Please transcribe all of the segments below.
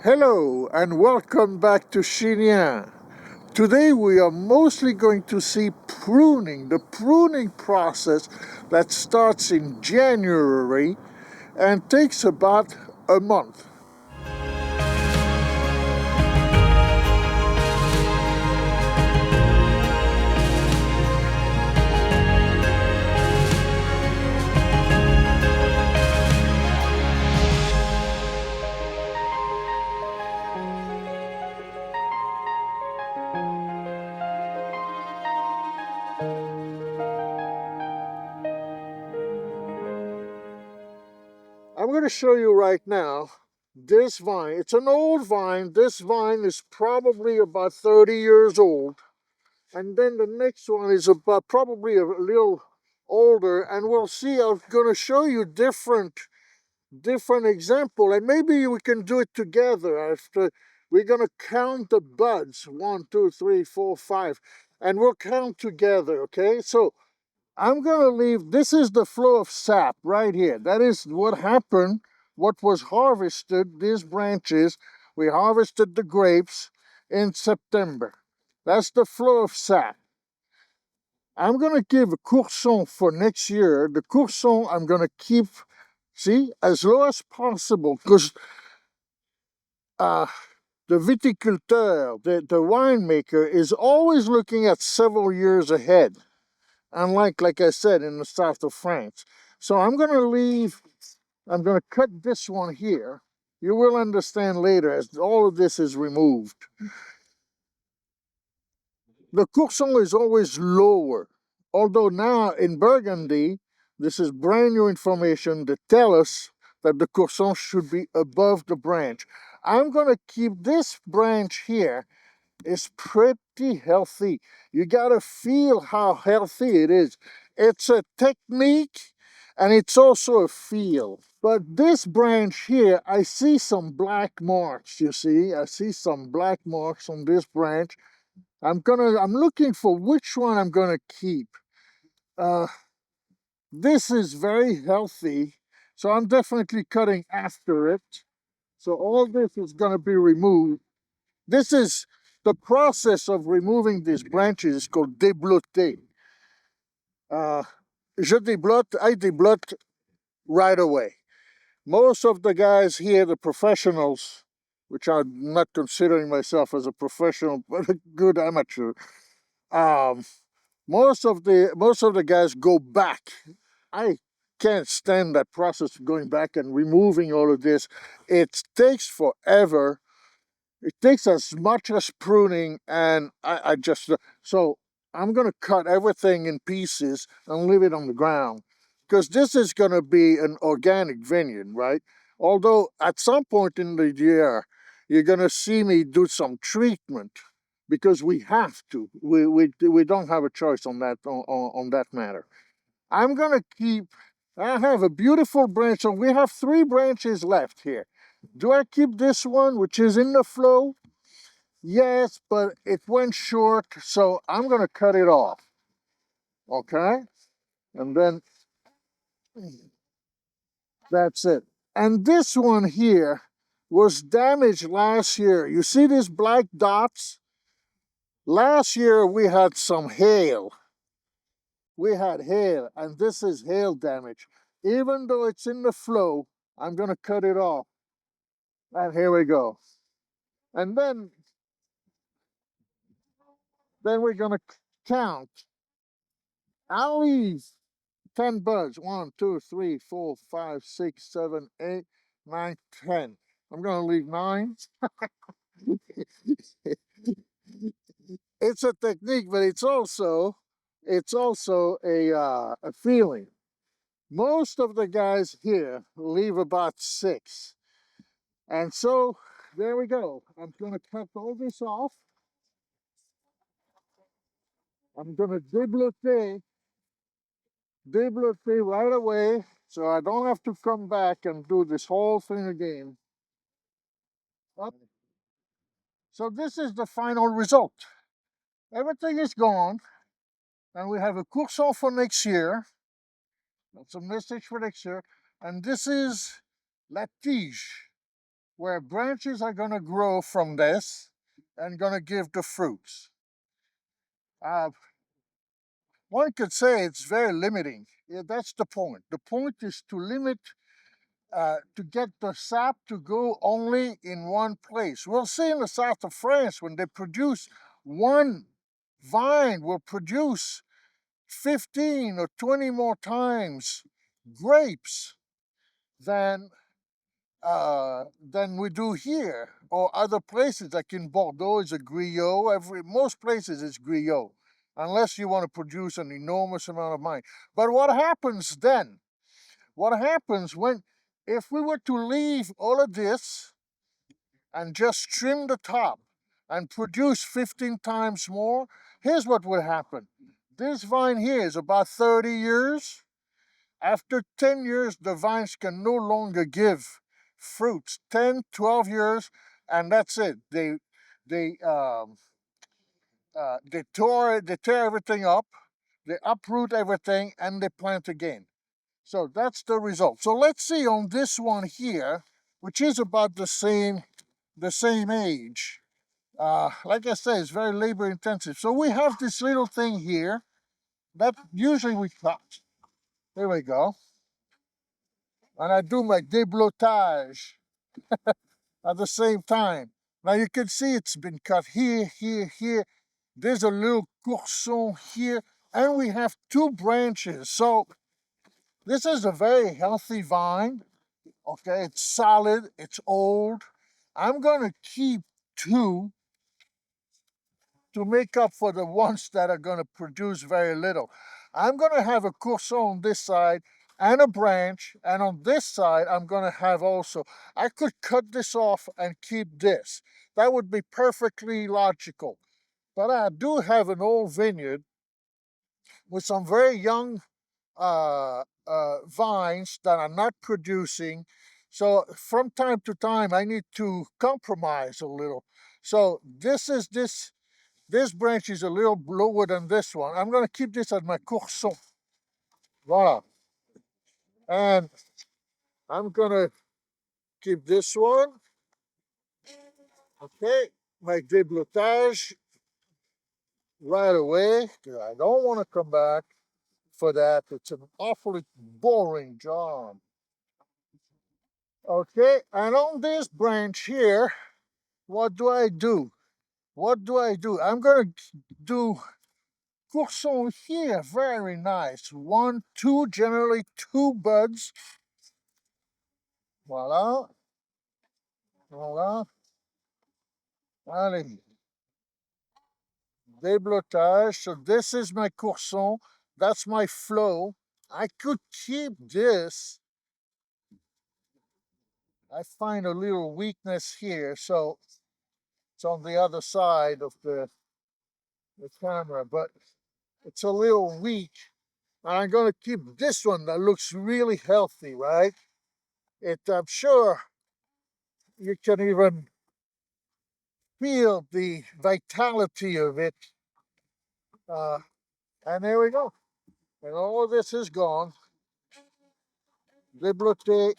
Hello and welcome back to Chilien. Today we are mostly going to see pruning, the pruning process that starts in January and takes about a month. I'm going to show you right now this vine. It's an old vine. This vine is probably about 30 years old. And then the next one is about probably a little older. And we'll see, I'm going to show you different example, and maybe we can do it together. After we're going to count the buds, 1, 2, 3, 4, 5, and we'll count together. Okay, so I'm going to leave, this is the flow of sap right here. That is what happened, what was harvested. These branches, we harvested the grapes in September. That's the flow of sap. I'm going to give a courson for next year. The courson I'm going to keep, see, as low as possible, because the viticulteur, the winemaker, is always looking at several years ahead, unlike, like I said, in the south of France. So I'm going to cut this one here. You will understand later as all of this is removed. The courson is always lower, although now in Burgundy, this is brand new information that tell us that the courson should be above the branch. I'm going to keep this branch here. Is pretty healthy. You got to feel how healthy it is. It's a technique and it's also a feel. But this branch here, I see some black marks, you see. I see some black marks on this branch. I'm looking for which one I'm gonna keep. This is very healthy, so I'm definitely cutting after it. So all this is gonna be removed. This is the process of removing these branches is called déblotter. I déblotte right away. Most of the guys here, the professionals, which I'm not considering myself as a professional, but a good amateur, um, most of the guys go back. I can't stand that process of going back and removing all of this. It takes forever. It takes as much as pruning, and I just so I'm gonna cut everything in pieces and leave it on the ground because this is gonna be an organic vineyard, right? Although at some point in the year you're gonna see me do some treatment because we have to. We don't have a choice on that matter. I'm gonna keep. I have a beautiful branch, so we have 3 branches left here. Do I keep this one, which is in the flow? Yes, but it went short, so I'm gonna cut it off. Okay? And then that's it. And this one here was damaged last year. You see these black dots? Last year we had some hail. We had hail, and this is hail damage. Even though it's in the flow, I'm gonna cut it off. And here we go. And then we're gonna count. I'll leave 10 buds. 1, 2, 3, 4, 5, 6, 7, 8, 9, 10. I'm gonna leave 9. It's a technique, but it's also a feeling. Most of the guys here leave about 6. And so there we go. I'm gonna cut all this off. I'm gonna déblotter right away, so I don't have to come back and do this whole thing again. Up. So this is the final result. Everything is gone, and we have a courson for next year. That's a message for next year. And this is la tige. where branches are going to grow from this and going to give the fruits. Uh, One could say it's very limiting. Yeah, that's the point. The point is to limit, to get the sap to go only in one place. We'll see in the south of France when they produce one vine will produce 15 or 20 more times grapes than than we do here or other places. Like in Bordeaux, it's a griot. Most places it's griot, unless you want to produce an enormous amount of wine. But what happens then? What happens when, if we were to leave all of this and just trim the top and produce 15 times more? Here's what would happen. This vine here is about 30 years. After 10 years, the vines can no longer give fruits. 10, 12 years, and that's it. They they tear everything up, they uproot everything, and they plant again. So that's the result. So let's see on this one here, which is about the same age. Like I say, it's very labor intensive. So we have this little thing here that usually we cut. There we go. And I do my déblotage at the same time. Now you can see it's been cut here, here, here. There's a little courson here, and we have two branches. So this is a very healthy vine. Okay, it's solid, it's old. I'm gonna keep two to make up for the ones that are gonna produce very little. I'm gonna have a courson on this side and a branch, and on this side I'm gonna have also, I could cut this off and keep this. That would be perfectly logical. But I do have an old vineyard with some very young vines that are not producing. So from time to time, I need to compromise a little. So this branch is a little lower than this one. I'm going to keep this at my courson. Voilà. And I'm going to keep this one. Okay. My déblotage right away. I don't want to come back for that. It's an awfully boring job. Okay, and on this branch here, what do I do? What do I do? I'm going to do courson here. Very nice. One, two, generally two buds. Voila. Voila. Allez. Déblotage. So this is my courson. That's my flow. I could keep this. I find a little weakness here, so it's on the other side of the camera, but it's a little weak. And I'm going to keep this one that looks really healthy, right? I'm sure you can even feel the vitality of it. And there we go. And all of this is gone. Débloté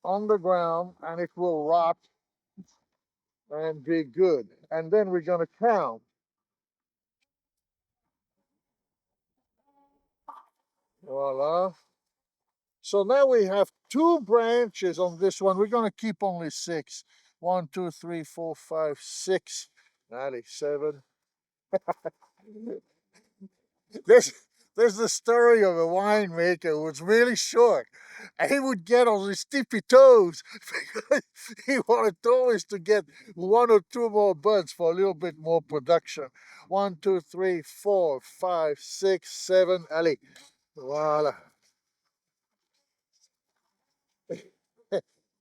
on the ground, and it will rot and be good. And then we're going to count. Voila. So now we have two branches on this one. We're going to keep only 6. 1, 2, 3, 4, 5, 6. 97. There's there's the story of a winemaker who was really short, and he would get on his tippy toes because he wanted always to get 1 or 2 more buds for a little bit more production. 1, 2, 3, 4, 5, 6, 7. Allez, voila.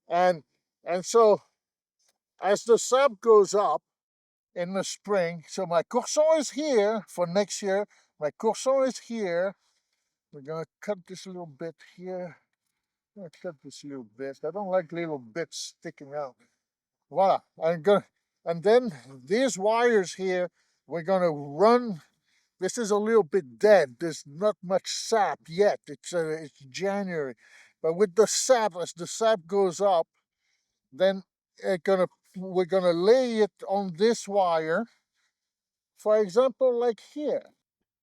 and and so as the sap goes up in the spring, so my courson is here for next year. My courson is here. We're gonna cut this little bit here. I'm gonna cut this little bit. I don't like little bits sticking out. Voila. And then these wires here, we're gonna run. This is a little bit dead. There's not much sap yet. It's January, but with the sap, as the sap goes up, then we're gonna lay it on this wire, for example, like here.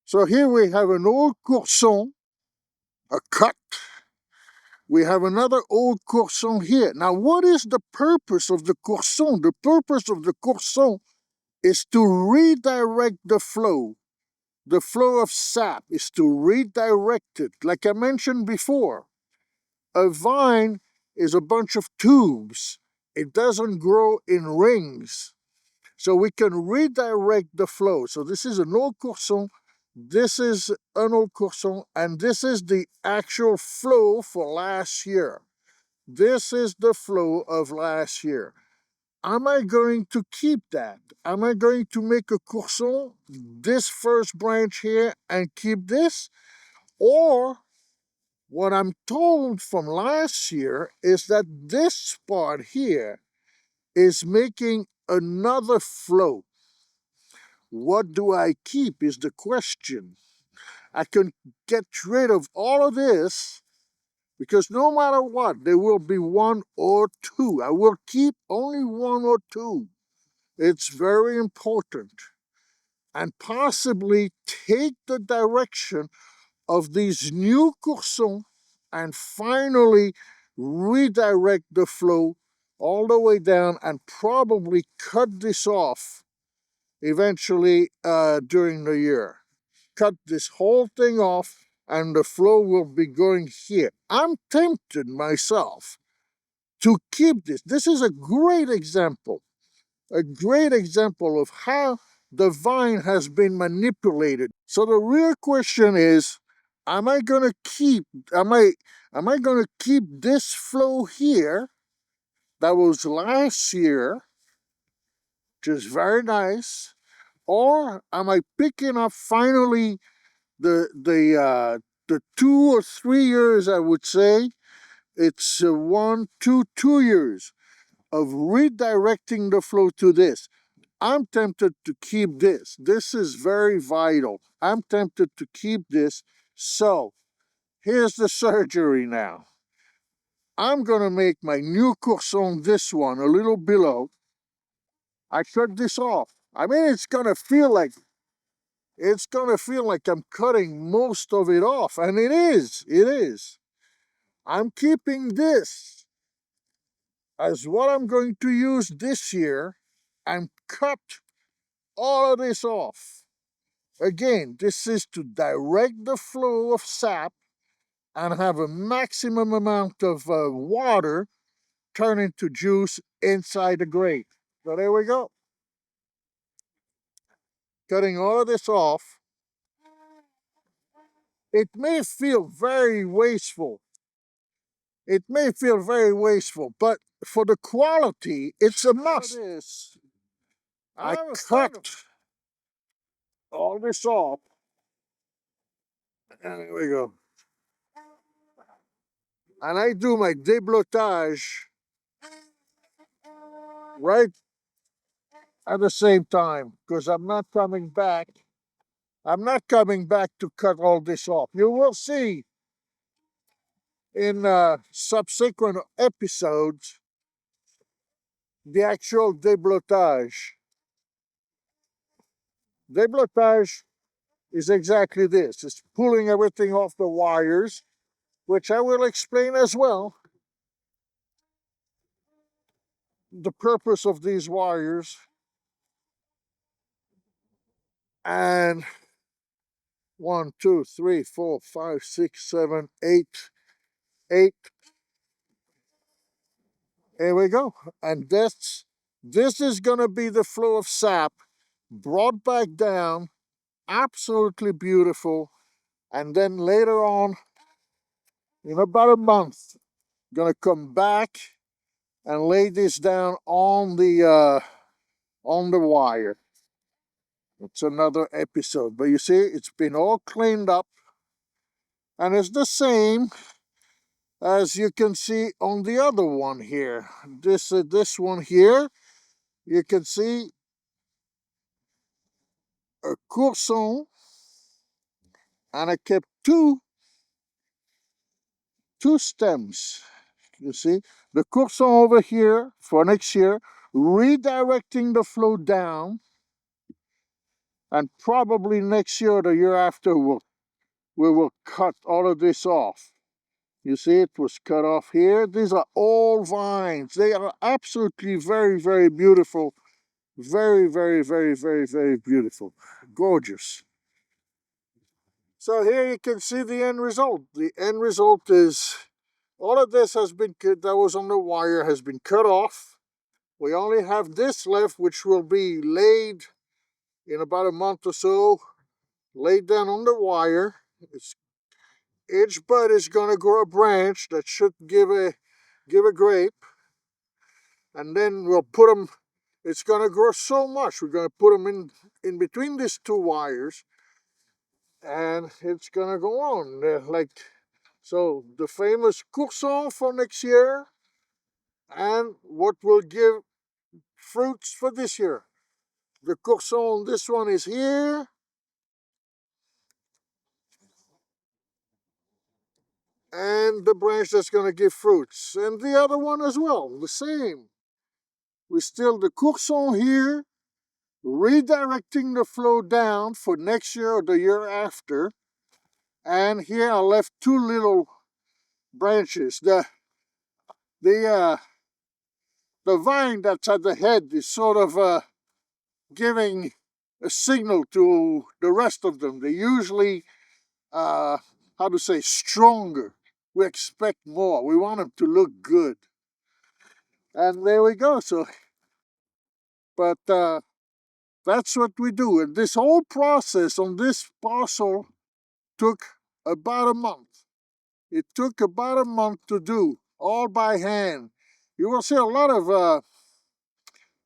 So here we have an old courson, a cut. We have another old courson here. Now, what is the purpose of the courson? The purpose of the courson is to redirect the flow. The flow of sap is to redirect it. Like I mentioned before, a vine is a bunch of tubes. It doesn't grow in rings. So we can redirect the flow. So this is an old courson, this is an old courson, and this is the actual flow for last year. This is the flow of last year. Am I going to keep that? Am I going to make a courson, this first branch here, and keep this? Or what I'm told from last year is that this part here is making another flow. What do I keep is the question. I can get rid of all of this because no matter what, there will be one or two. I will keep only one or two. It's very important. And possibly take the direction of these new coursons and finally redirect the flow all the way down and probably cut this off eventually during the year. Cut this whole thing off and the flow will be going here. I'm tempted myself to keep this. This is a great example of how the vine has been manipulated. So the real question is, am I going to keep this flow here that was last year, which is very nice, or am I picking up finally the 2 or 3 years, I would say it's 2 years of redirecting the flow to this. I'm tempted to keep this. This is very vital. I'm tempted to keep this. So here's the surgery now. I'm going to make my new courson, this one, a little below. I cut this off. I mean, it's going to feel like I'm cutting most of it off, and it is. I'm keeping this as what I'm going to use this year and cut all of this off. Again, this is to direct the flow of sap and have a maximum amount of water turn into juice inside the grape. So there we go. Cutting all of this off. It may feel very wasteful. It may feel very wasteful, but for the quality, it's a must. I cut all this off. And there we go. And I do my déblotage right at the same time because I'm not coming back. I'm not coming back to cut all this off. You will see in subsequent episodes the actual déblotage. Déblotage is exactly this. It's pulling everything off the wires, which I will explain as well. The purpose of these wires. And 1, 2, 3, 4, 5, 6, 7, 8. Here we go. And this is going to be the flow of sap brought back down. Absolutely beautiful. And then later on, in about a month, I'm going to come back and lay this down on the wire. It's another episode. But you see, it's been all cleaned up. And it's the same as you can see on the other one here. This one here, you can see a courson, and I kept two stems. You see, The courson over here for next year, redirecting the flow down, and probably next year or the year after we will cut all of this off. You see, it was cut off here. These are all vines. They are absolutely very, very beautiful. Very, very, very, very, very beautiful. Gorgeous. So here you can see the end result. The end result is all of this has been cut, that was on the wire, has been cut off. We only have this left, which will be laid in about a month or so, laid down on the wire. Each bud is going to grow a branch that should give a grape, and then we'll put them. It's going to grow so much. We're going to put them in between these two wires, and it's going to go on like so. The famous courson for next year, and what will give fruits for this year. The courson, this one is here, and the branch that's going to give fruits, and the other one as well, the same. We still the courson here, redirecting the flow down for next year or the year after. And here I left two little branches. The vine that's at the head is sort of giving a signal to the rest of them. They usually, how to say, stronger. We expect more. We want them to look good. And there we go. So, but that's what we do. And this whole process on this parcel took about a month. It took about a month to do, all by hand. You will see a lot of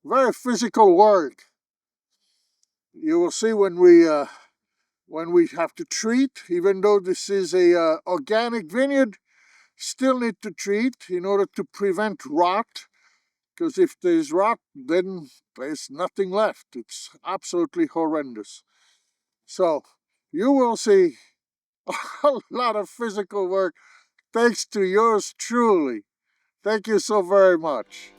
very physical work. You will see when we have to treat, even though this is a organic vineyard, still need to treat in order to prevent rot. Because if there's rot, then there's nothing left. It's absolutely horrendous. So you will see a lot of physical work thanks to yours truly. Thank you so very much.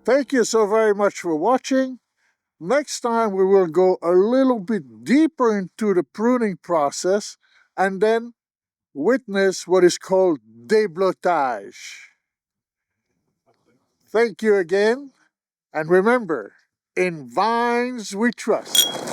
Thank you so very much for watching. Next time we will go a little bit deeper into the pruning process and then witness what is called déblotage. Thank you again, and remember, in vines we trust.